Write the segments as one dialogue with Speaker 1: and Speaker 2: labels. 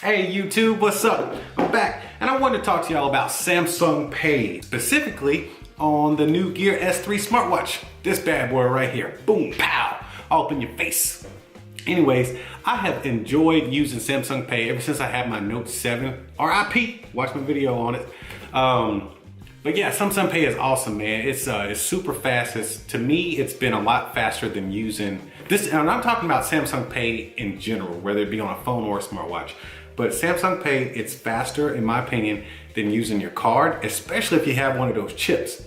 Speaker 1: Hey YouTube, what's up? I'm back and I wanted to talk to y'all about Samsung Pay, specifically on the new Gear S3 smartwatch. This bad boy right here. Boom, pow, all up in your face. Anyways, I have enjoyed using Samsung Pay ever since I had my Note 7 RIP. Watch my video on it. But yeah, Samsung Pay is awesome, man. It's super fast. To me, it's been a lot faster than using this. And I'm talking about Samsung Pay in general, whether it be on a phone or a smartwatch. But Samsung Pay, it's faster, in my opinion, than using your card, especially if you have one of those chips.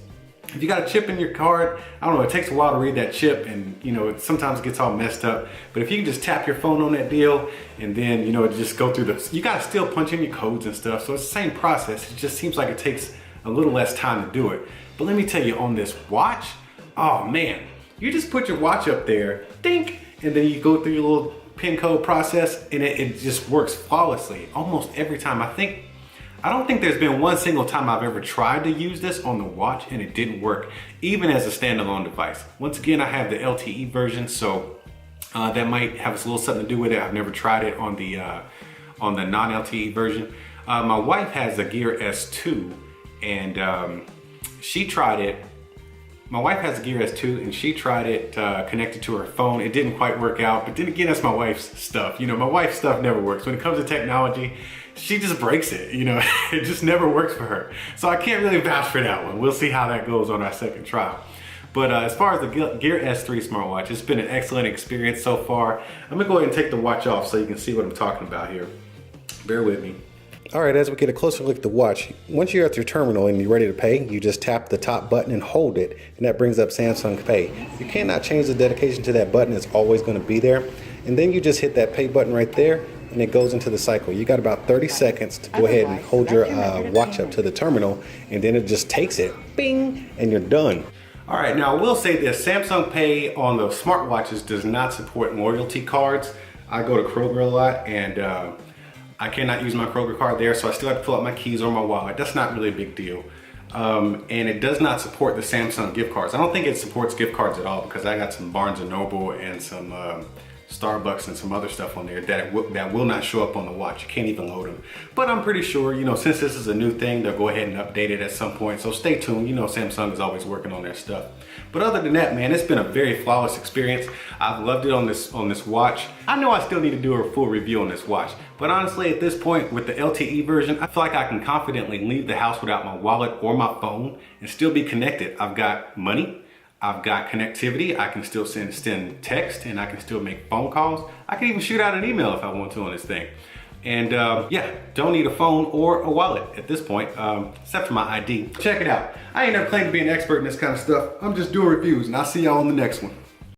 Speaker 1: If you got a chip in your card, I don't know, it takes a while to read that chip and, you know, it sometimes gets all messed up. But if you can just tap your phone on that deal and then, you know, just go through you got to still punch in your codes and stuff. So it's the same process. It just seems like it takes a little less time to do it. But let me tell you, on this watch, oh man, you just put your watch up there, dink, and then you go through your little pin code process and it just works flawlessly almost every time. I don't think there's been one single time I've ever tried to use this on the watch and it didn't work, even as a standalone device. Once again, I have the LTE version, so that might have a little something to do with it. I've never tried it on the non-LTE version. My wife has a Gear S2 and she tried it. My wife has a Gear S2 and she tried it connected to her phone. It didn't quite work out, but then again, that's my wife's stuff. You know, my wife's stuff never works. When it comes to technology, she just breaks it, you know, it just never works for her. So I can't really vouch for that one. We'll see how that goes on our second trial. But as far as the Gear S3 smartwatch, it's been an excellent experience so far. I'm gonna go ahead and take the watch off so you can see what I'm talking about here. Bear with me. All right, as we get a closer look at the watch, once you're at your terminal and you're ready to pay, you just tap the top button and hold it, and that brings up Samsung Pay. You cannot change the dedication to that button. It's always going to be there. And then you just hit that pay button right there, and it goes into the cycle. You got about 30 seconds to go ahead and hold your watch up to the terminal, and then it just takes it, bing, and you're done. All right, now I will say this, Samsung Pay on the smartwatches does not support loyalty cards. I go to Kroger a lot, and I cannot use my Kroger card there, so I still have to pull out my keys or my wallet. That's not really a big deal. And it does not support the Samsung gift cards. I don't think it supports gift cards at all because I got some Barnes & Noble and some Starbucks and some other stuff on there that will not show up on the watch. You can't even load them. But I'm pretty sure, you know, since this is a new thing, they'll go ahead and update it at some point. So stay tuned. You know, Samsung is always working on their stuff. But other than that, man, it's been a very flawless experience. I've loved it on this watch. I know I still need to do a full review on this watch, but honestly, at this point with the LTE version, I feel like I can confidently leave the house without my wallet or my phone and still be connected. I've got money. I've got connectivity. I can still send text and I can still make phone calls. I can even shoot out an email if I want to on this thing. And yeah, don't need a phone or a wallet at this point, except for my ID. Check it out. I ain't never claimed to be an expert in this kind of stuff. I'm just doing reviews and I'll see y'all on the next one.